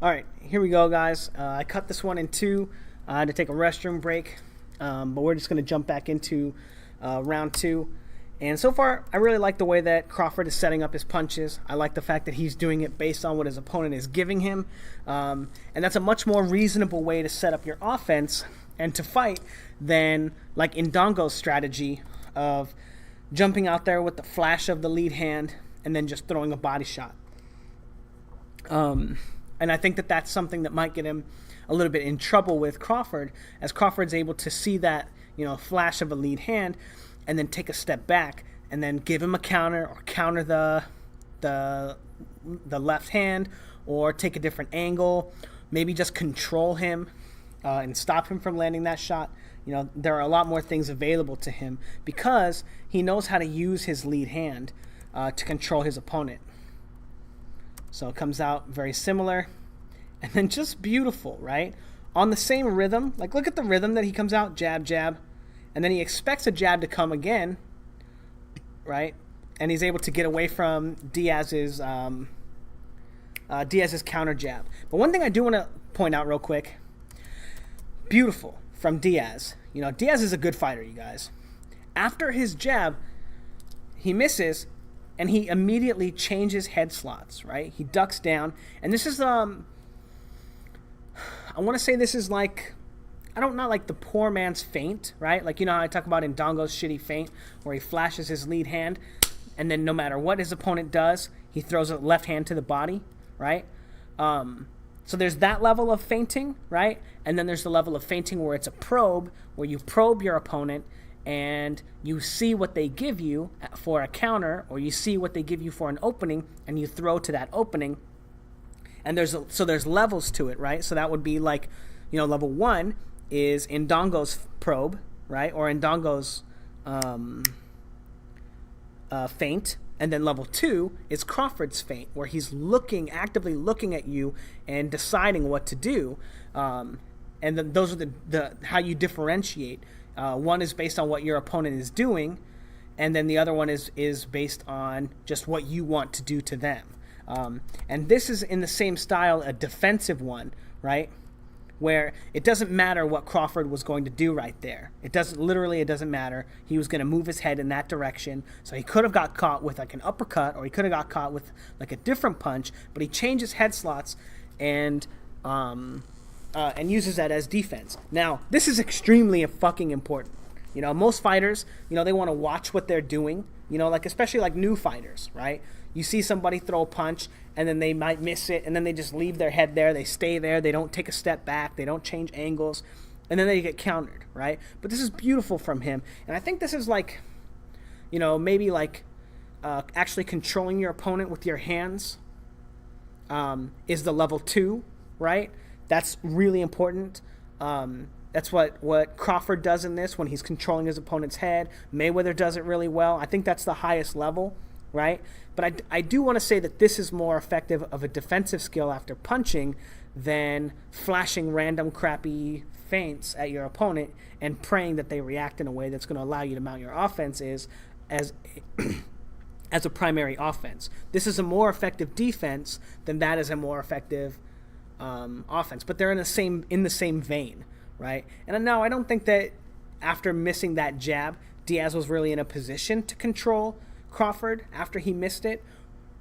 All right, here we go, guys. I cut this one in two to take a restroom break, but we're just going to jump back into round two. And so far, I really like the way that Crawford is setting up his punches. I like the fact that he's doing it based on what his opponent is giving him. And that's a much more reasonable way to set up your offense and to fight than like Indongo's strategy of jumping out there with the flash of the lead hand and then just throwing a body shot. And I think that that's something that might get him a little bit in trouble with Crawford, as Crawford's able to see that, flash of a lead hand and then take a step back and then give him a counter or counter the left hand or take a different angle, maybe just control him and stop him from landing that shot. There are a lot more things available to him because he knows how to use his lead hand to control his opponent. So it comes out very similar and then just beautiful, right? On the same rhythm, like look at the rhythm that he comes out, jab, jab, and then he expects a jab to come again, right? And he's able to get away from Diaz's counter jab. But one thing I do want to point out real quick, beautiful from Diaz. Diaz is a good fighter, you guys. After his jab, he misses, and he immediately changes head slots, right? He ducks down. And this is, I want to say this is like, not like the poor man's feint, right? Like, how I talk about Indongo's shitty feint, where he flashes his lead hand, and then no matter what his opponent does, he throws a left hand to the body, right? So there's that level of feinting, right? And then there's the level of feinting where it's a probe, where you probe your opponent, and you see what they give you for a counter, or you see what they give you for an opening, and you throw to that opening. And there's levels to it, right? So that would be like, level one is Indongo's probe, right? Or Indongo's feint. And then level two is Crawford's feint, where he's actively looking at you and deciding what to do. And then those are the how you differentiate. One is based on what your opponent is doing, and then the other one is based on just what you want to do to them. And this is in the same style, a defensive one, right? Where it doesn't matter what Crawford was going to do right there. It doesn't matter. He was going to move his head in that direction. So he could have got caught with like an uppercut, or he could have got caught with like a different punch, but he changes head slots and uses that as defense. Now, this is extremely fucking important. Most fighters, they want to watch what they're doing, like especially like new fighters, right? You see somebody throw a punch and then they might miss it and then they just leave their head there. They stay there. They don't take a step back. They don't change angles. And then they get countered, right? But this is beautiful from him. And I think this is like, maybe like actually controlling your opponent with your hands is the level two, right? That's really important. That's what Crawford does in this when he's controlling his opponent's head. Mayweather does it really well. I think that's the highest level, right? But I do want to say that this is more effective of a defensive skill after punching than flashing random crappy feints at your opponent and praying that they react in a way that's going to allow you to mount your offense as a primary offense. This is a more effective defense than that is a more effective offense. But they're in the same vein, right? And no, I don't think that after missing that jab, Diaz was really in a position to control Crawford after he missed it.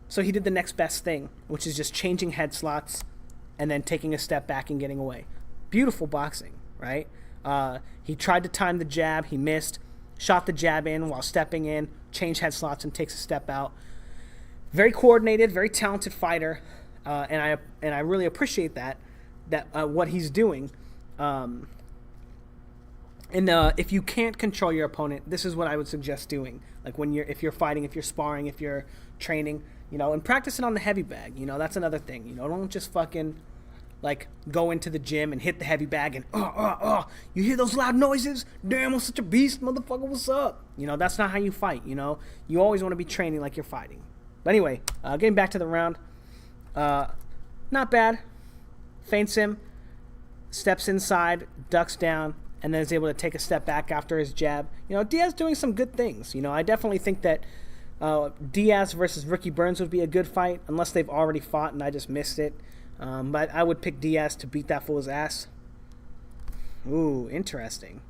So he did the next best thing, which is just changing head slots and then taking a step back and getting away. Beautiful boxing, right? He tried to time the jab, he missed, shot the jab in while stepping in, changed head slots and takes a step out. Very coordinated, very talented fighter, and I really appreciate that what he's doing. And if you can't control your opponent, this is what I would suggest doing. Like if you're fighting, if you're sparring, if you're training, and practice it on the heavy bag. That's another thing. Don't just fucking like go into the gym and hit the heavy bag and you hear those loud noises? Damn, I'm such a beast, motherfucker. What's up? That's not how you fight. You always want to be training like you're fighting. But anyway, getting back to the round, not bad. Feints him, steps inside, ducks down, and then is able to take a step back after his jab. Diaz doing some good things. I definitely think that Diaz versus Ricky Burns would be a good fight, unless they've already fought and I just missed it. But I would pick Diaz to beat that fool's ass. Ooh, interesting.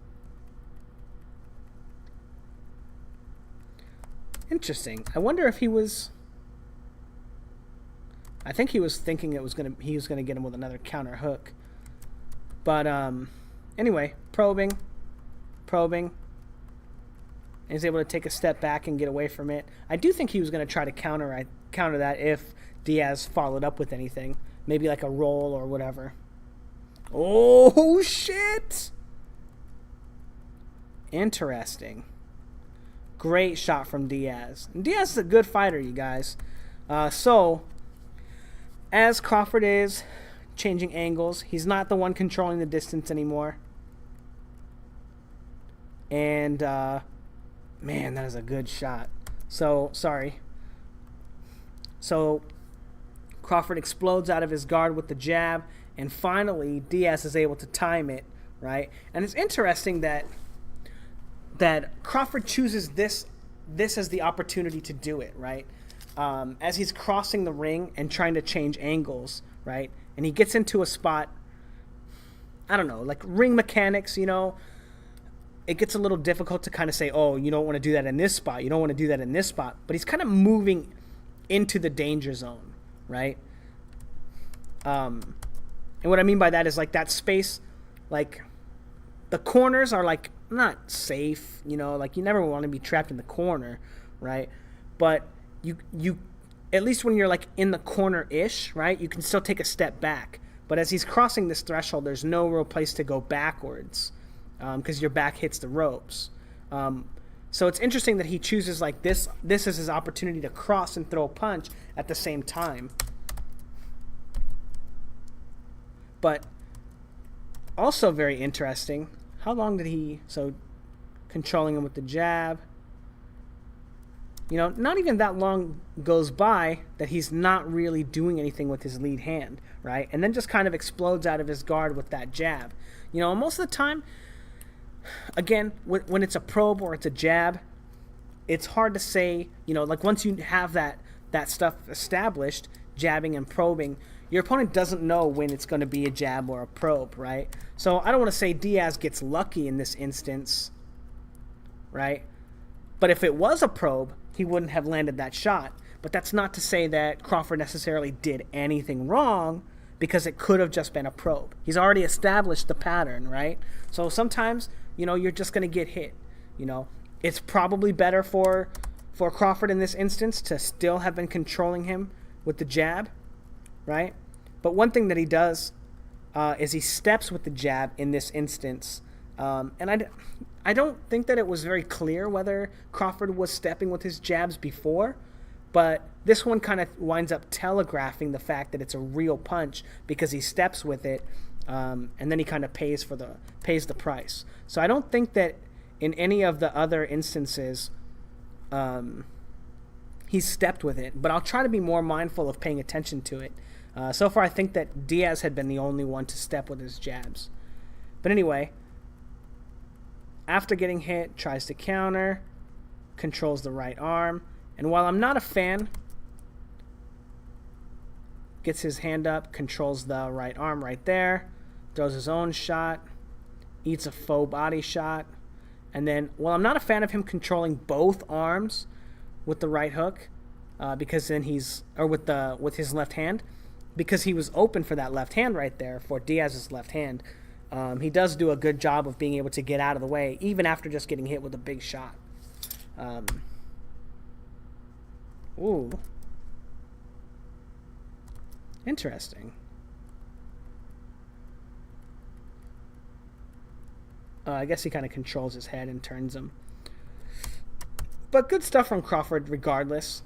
Interesting. I wonder if he was... I think he was thinking he was gonna get him with another counter hook. But anyway, probing. And he's able to take a step back and get away from it. I do think he was gonna try to counter that if Diaz followed up with anything, maybe like a roll or whatever. Oh shit! Interesting. Great shot from Diaz. And Diaz is a good fighter, you guys. So, as Crawford is changing angles, he's not the one controlling the distance anymore. And, man, that is a good shot. So, sorry. So, Crawford explodes out of his guard with the jab, and finally, Diaz is able to time it, right? And it's interesting that Crawford chooses this as the opportunity to do it, right? As he's crossing the ring and trying to change angles, right? And he gets into a spot, I don't know, like ring mechanics, you know, it gets a little difficult to kind of say, oh, you don't want to do that in this spot. You don't want to do that in this spot. But he's kind of moving into the danger zone, right? And what I mean by that is like that space, like the corners are like not safe, you know, like you never want to be trapped in the corner, right? But you at least when you're like in the corner-ish, right, you can still take a step back. But as he's crossing this threshold, there's no real place to go backwards because your back hits the ropes. So it's interesting that he chooses like this is his opportunity to cross and throw a punch at the same time. But also very interesting, how long did he, so controlling him with the jab, you know, not even that long goes by that he's not really doing anything with his lead hand, right? And then just kind of explodes out of his guard with that jab. You know, most of the time, again, when it's a probe or it's a jab, it's hard to say, you know, like once you have that stuff established, jabbing and probing, your opponent doesn't know when it's going to be a jab or a probe, right? So I don't want to say Diaz gets lucky in this instance, right? But if it was a probe, he wouldn't have landed that shot. But that's not to say that Crawford necessarily did anything wrong, because it could have just been a probe. He's already established the pattern, right? So sometimes, you know, you're just going to get hit. You know, it's probably better for Crawford in this instance to still have been controlling him with the jab, right? But one thing that he does is he steps with the jab in this instance. And I don't think that it was very clear whether Crawford was stepping with his jabs before, but this one kind of winds up telegraphing the fact that it's a real punch because he steps with it, and then he kind of pays the price. So I don't think that in any of the other instances he's stepped with it, but I'll try to be more mindful of paying attention to it. So far I think that Diaz had been the only one to step with his jabs. But anyway, after getting hit, tries to counter, controls the right arm, and while I'm not a fan, gets his hand up, controls the right arm right there, throws his own shot, eats a faux body shot, and then, while I'm not a fan of him controlling both arms with the right hook, because then with his left hand, because he was open for that left hand right there, for Diaz's left hand, he does do a good job of being able to get out of the way, even after just getting hit with a big shot. Ooh. Interesting. I guess he kind of controls his head and turns him. But good stuff from Crawford regardless.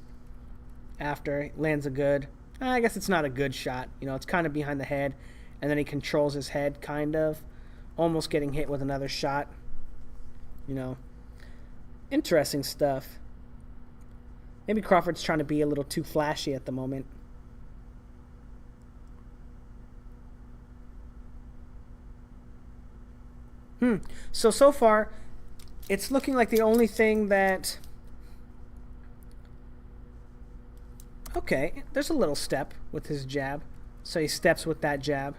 After, lands a good, I guess it's not a good shot. You know, it's kind of behind the head. And then he controls his head, kind of. Almost getting hit with another shot. You know. Interesting stuff. Maybe Crawford's trying to be a little too flashy at the moment. So far, it's looking like the only thing that... Okay, there's a little step with his jab. So he steps with that jab.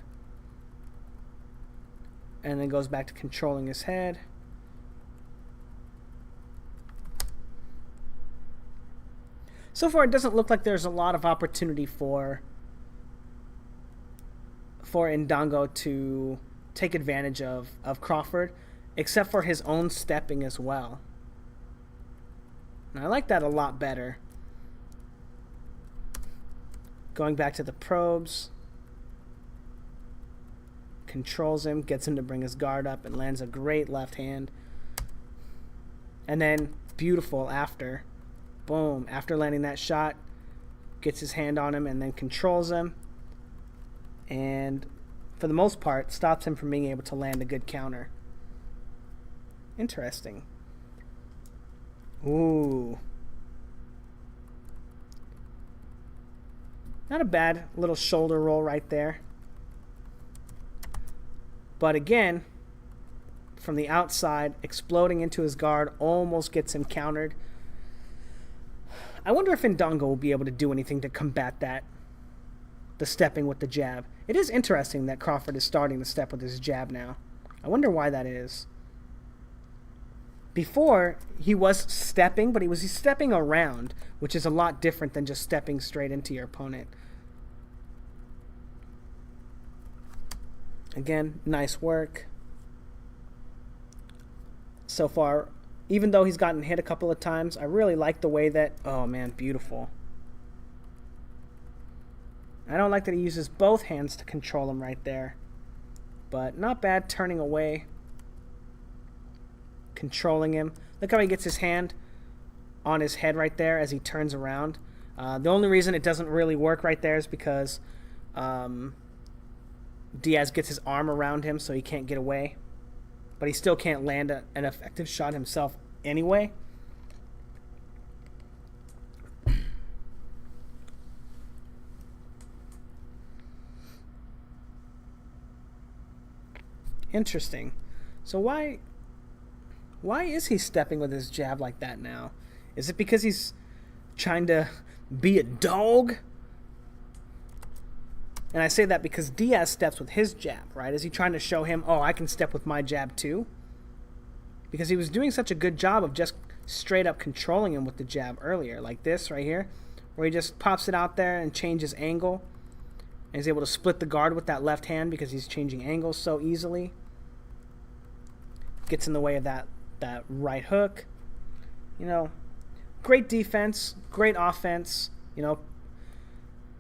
And then goes back to controlling his head. So far, it doesn't look like there's a lot of opportunity for Indongo to take advantage of Crawford, except for his own stepping as well. And I like that a lot better. Going back to the probes. Controls him, gets him to bring his guard up, and lands a great left hand. And then, beautiful after. Boom. After landing that shot, gets his hand on him and then controls him. And for the most part, stops him from being able to land a good counter. Interesting. Ooh. Not a bad little shoulder roll right there. But again, from the outside, exploding into his guard, almost gets him countered. I wonder if Indongo will be able to do anything to combat that. The stepping with the jab. It is interesting that Crawford is starting to step with his jab now. I wonder why that is. Before, he was stepping, but he's stepping around, which is a lot different than just stepping straight into your opponent. Again, nice work. So far, even though he's gotten hit a couple of times, I really like the way that... Oh, man, beautiful. I don't like that he uses both hands to control him right there. But not bad turning away. Controlling him. Look how he gets his hand on his head right there as he turns around. The only reason it doesn't really work right there is because Diaz gets his arm around him so he can't get away. But he still can't land an effective shot himself anyway. Interesting. So why is he stepping with his jab like that now? Is it because he's trying to be a dog? And I say that because Diaz steps with his jab, right? Is he trying to show him, oh, I can step with my jab too? Because he was doing such a good job of just straight up controlling him with the jab earlier, like this right here, where he just pops it out there and changes angle. And he's able to split the guard with that left hand because he's changing angles so easily. Gets in the way of that right hook. You know, great defense, great offense, you know.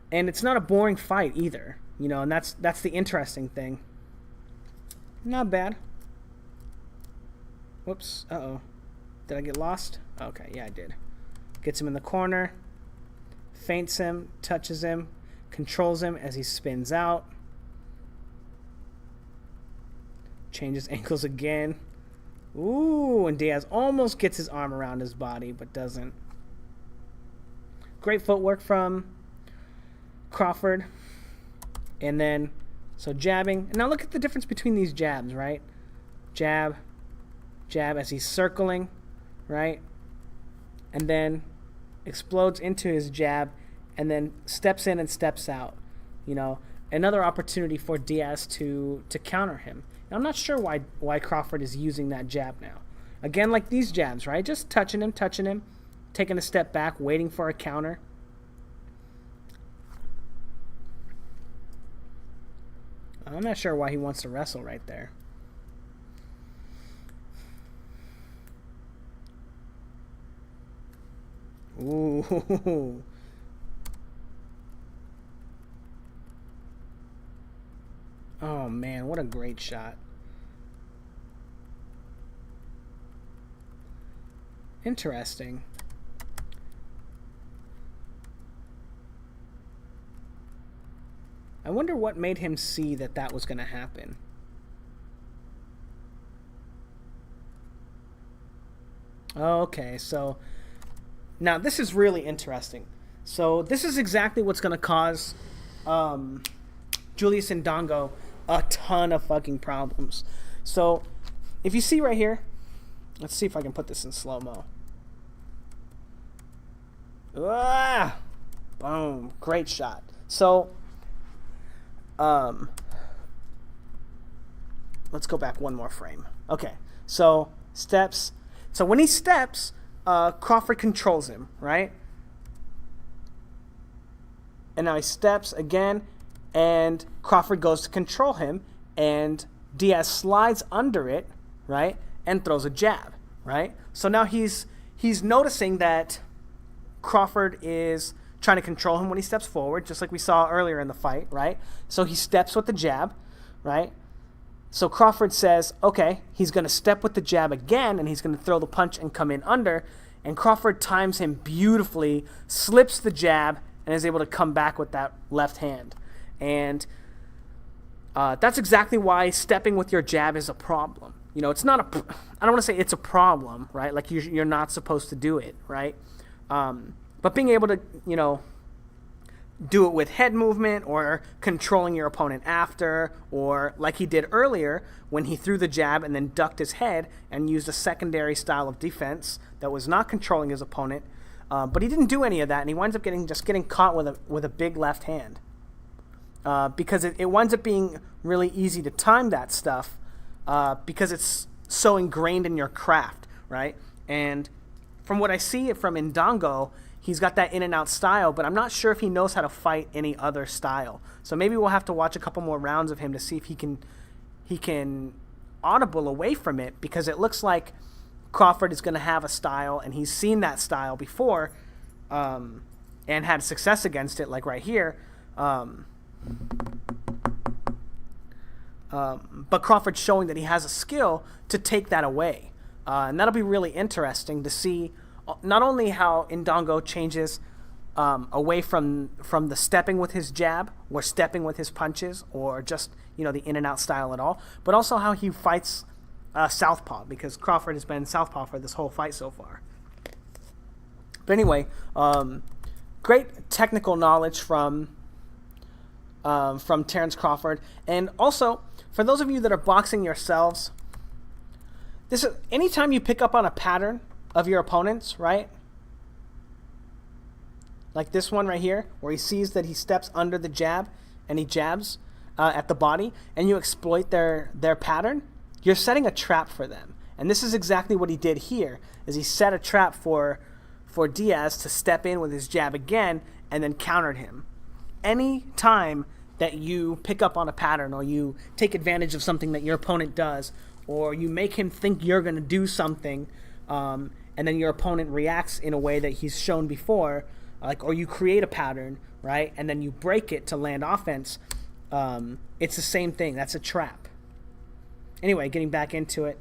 And it's not a boring fight either, you know, and that's the interesting thing. Not bad. Whoops, uh-oh. Did I get lost? Okay, yeah, I did. Gets him in the corner, feints him, touches him, controls him as he spins out. Changes ankles again. Ooh, and Diaz almost gets his arm around his body, but doesn't. Great footwork from Crawford. And then, so jabbing. And now look at the difference between these jabs, right? Jab, jab as he's circling, right? And then explodes into his jab and then steps in and steps out. You know, another opportunity for Diaz to counter him. Now, I'm not sure why Crawford is using that jab now. Again, like these jabs, right? Just touching him, taking a step back, waiting for a counter. I'm not sure why he wants to wrestle right there. Ooh. Oh, man, what a great shot. Interesting. I wonder what made him see that was going to happen. Okay, so now this is really interesting. So this is exactly what's going to cause Julius Indongo a ton of fucking problems. So if you see right here, let's see if I can put this in slow-mo. Ah! Boom. Great shot. So Let's go back one more frame. Okay, so steps. So when he steps, Crawford controls him, right? And now he steps again, and Crawford goes to control him, and Diaz slides under it, right, and throws a jab, right? So now he's noticing that Crawford is trying to control him when he steps forward, just like we saw earlier in the fight, right? So he steps with the jab, right? So Crawford says, okay, he's going to step with the jab again, and he's going to throw the punch and come in under, and Crawford times him beautifully, slips the jab, and is able to come back with that left hand. And that's exactly why stepping with your jab is a problem. You know, it's not I don't want to say it's a problem, right? Like you're not supposed to do it, right? But being able to, you know, do it with head movement or controlling your opponent after, or like he did earlier when he threw the jab and then ducked his head and used a secondary style of defense that was not controlling his opponent. But he didn't do any of that, and he winds up getting caught with a big left hand. Because it winds up being really easy to time that stuff because it's so ingrained in your craft, right? And from what I see from Indongo, he's got that in and out style, but I'm not sure if he knows how to fight any other style. So maybe we'll have to watch a couple more rounds of him to see if he can audible away from it, because it looks like Crawford is going to have a style, and he's seen that style before and had success against it, like right here. But Crawford's showing that he has a skill to take that away. And that'll be really interesting to see not only how Indongo changes away from the stepping with his jab or stepping with his punches or just, you know, the in and out style at all, but also how he fights southpaw, because Crawford has been southpaw for this whole fight so far. But anyway, great technical knowledge from Terence Crawford. And also, for those of you that are boxing yourselves, anytime you pick up on a pattern of your opponents, right? Like this one right here, where he sees that he steps under the jab and he jabs at the body, and you exploit their pattern, you're setting a trap for them. And this is exactly what he did here, is he set a trap for Diaz to step in with his jab again and then countered him. Any time that you pick up on a pattern, or you take advantage of something that your opponent does, or you make him think you're going to do something, and then your opponent reacts in a way that he's shown before, or you create a pattern, right, and then you break it to land offense, it's the same thing. That's a trap. Anyway, getting back into it.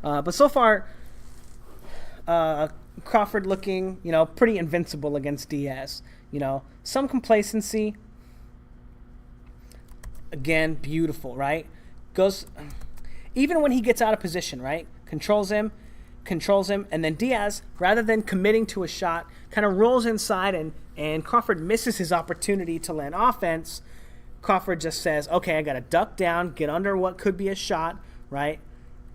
But so far, Crawford looking, you know, pretty invincible against Diaz. You know, some complacency. Again, beautiful, right? Goes, even when he gets out of position, right? Controls him, and then Diaz, rather than committing to a shot, kind of rolls inside, and Crawford misses his opportunity to land offense. Crawford just says, okay, I got to duck down, get under what could be a shot, right?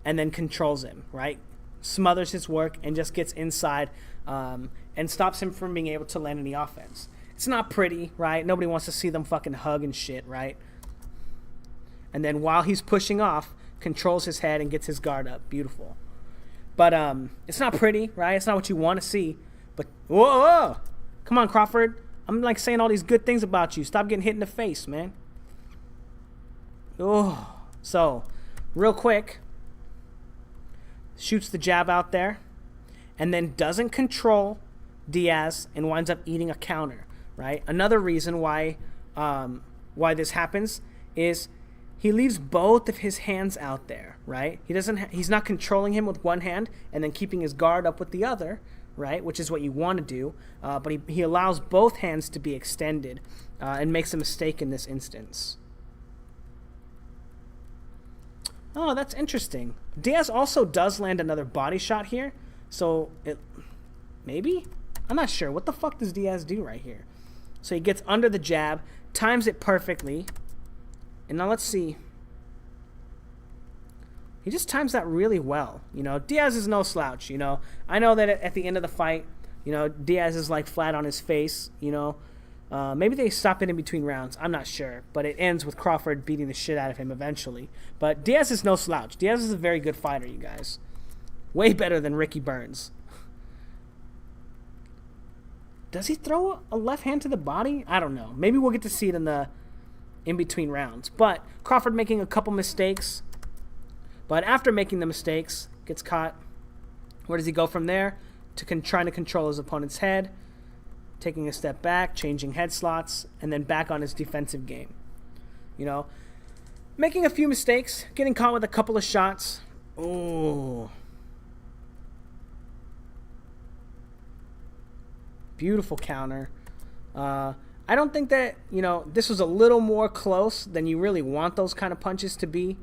And then controls him, right? Smothers his work and just gets inside and stops him from being able to land any offense. It's not pretty, right? Nobody wants to see them fucking hug and shit, right? And then while he's pushing off, controls his head and gets his guard up. Beautiful. But it's not pretty, right? It's not what you want to see. But, whoa! Come on, Crawford. I'm like saying all these good things about you. Stop getting hit in the face, man. Oh, so, real quick. Shoots the jab out there, and then doesn't control Diaz and winds up eating a counter, right? Another reason why this happens is he leaves both of his hands out there, right? He's not controlling him with one hand and then keeping his guard up with the other, right? Which is what you want to do, but he allows both hands to be extended and makes a mistake in this instance. Oh, that's interesting. Diaz also does land another body shot here. So, maybe? I'm not sure. What the fuck does Diaz do right here? So he gets under the jab, times it perfectly. And now let's see. He just times that really well. You know, Diaz is no slouch, you know. I know that at the end of the fight, you know, Diaz is like flat on his face, you know. Maybe they stop it in between rounds. I'm not sure. But it ends with Crawford beating the shit out of him eventually. But Diaz is no slouch. Diaz is a very good fighter, you guys. Way better than Ricky Burns. Does he throw a left hand to the body? I don't know. Maybe we'll get to see it in between rounds. But Crawford making a couple mistakes. But after making the mistakes, gets caught. Where does he go from there? Trying to control his opponent's head. Taking a step back, changing head slots, and then back on his defensive game. You know, making a few mistakes, getting caught with a couple of shots. Oh. Beautiful counter. I don't think that, you know, this was a little more close than you really want those kind of punches to be.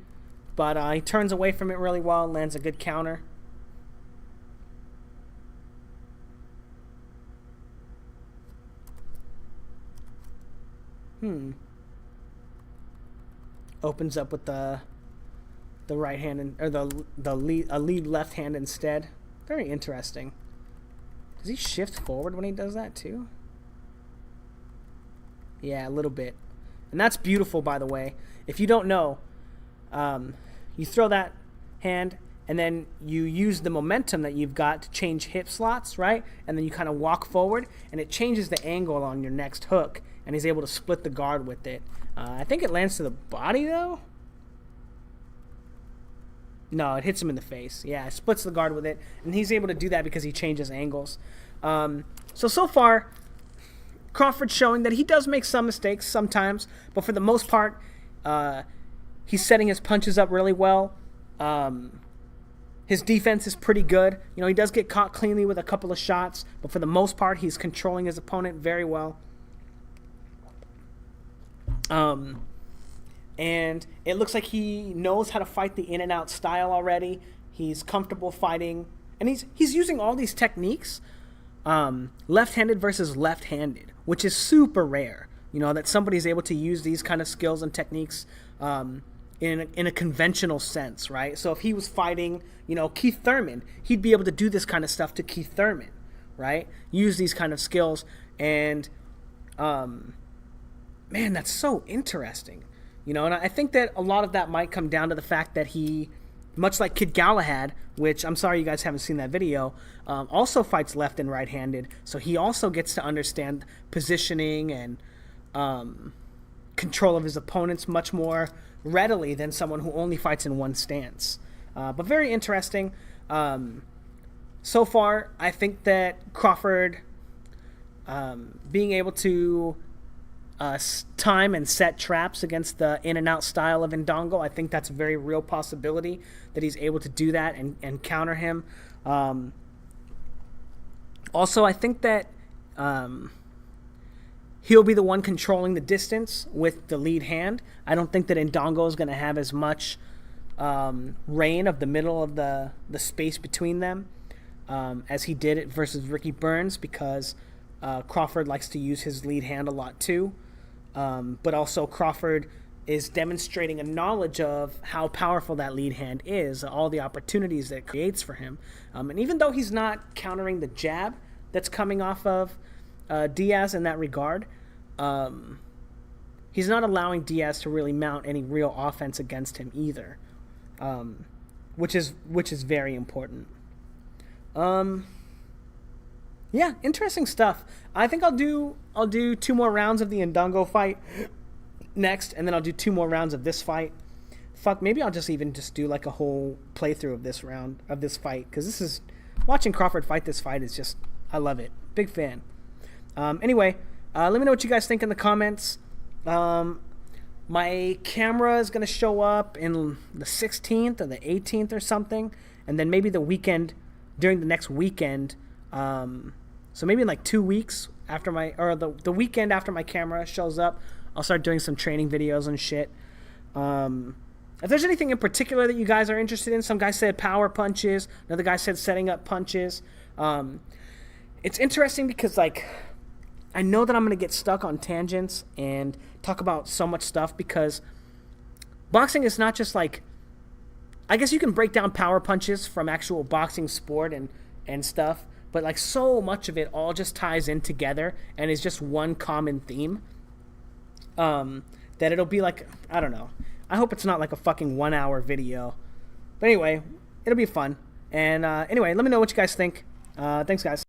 But he turns away from it really well, lands a good counter. Opens up with the right hand or the lead left hand instead. Very interesting. Does he shift forward when he does that too? Yeah, a little bit. And that's beautiful, by the way. If you don't know, you throw that hand and then you use the momentum that you've got to change hip slots, right? And then you kind of walk forward and it changes the angle on your next hook, and he's able to split the guard with it. I think it lands to the body though. No, it hits him in the face. Yeah, it splits the guard with it, and he's able to do that because he changes angles. So far, Crawford's showing that he does make some mistakes sometimes, but for the most part, he's setting his punches up really well. His defense is pretty good. You know, he does get caught cleanly with a couple of shots, but for the most part, he's controlling his opponent very well. And it looks like he knows how to fight the in and out style already. He's comfortable fighting, and he's using all these techniques, left-handed versus left-handed, which is super rare. You know, that somebody's able to use these kind of skills and techniques in a conventional sense, right? So if he was fighting, you know, Keith Thurman, he'd be able to do this kind of stuff to Keith Thurman, right? Use these kind of skills, and man, that's so interesting. You know, and I think that a lot of that might come down to the fact that he, much like Kid Galahad, which I'm sorry you guys haven't seen that video, also fights left and right-handed, so he also gets to understand positioning and control of his opponents much more readily than someone who only fights in one stance. But very interesting. So far, I think that Crawford being able to time and set traps against the in-and-out style of Indongo, I think that's a very real possibility that he's able to do that and counter him. Also, I think that he'll be the one controlling the distance with the lead hand. I don't think that Indongo is going to have as much reign of the middle of the space between them as he did it versus Ricky Burns, because Crawford likes to use his lead hand a lot too. But also Crawford is demonstrating a knowledge of how powerful that lead hand is, all the opportunities that it creates for him. And even though he's not countering the jab that's coming off of Diaz in that regard, he's not allowing Diaz to really mount any real offense against him either, which is very important. Yeah, interesting stuff. I think I'll do 2 more rounds of the Indongo fight next, and then I'll do 2 more rounds of this fight. Fuck, maybe I'll just do like a whole playthrough of this fight, because watching Crawford fight this fight is just, I love it. Big fan. Anyway, let me know what you guys think in the comments. My camera is going to show up in the 16th or the 18th or something, and then maybe the weekend, during the next weekend, so maybe in like 2 weeks after the weekend after my camera shows up, I'll start doing some training videos and shit. If there's anything in particular that you guys are interested in, some guy said power punches, another guy said setting up punches. It's interesting because, like, I know that I'm going to get stuck on tangents and talk about so much stuff, because boxing is not just like, I guess you can break down power punches from actual boxing sport and stuff, but like so much of it all just ties in together and is just one common theme. That it'll be like, I don't know. I hope it's not like a fucking 1 hour video. But anyway, it'll be fun. And anyway, let me know what you guys think. Thanks, guys.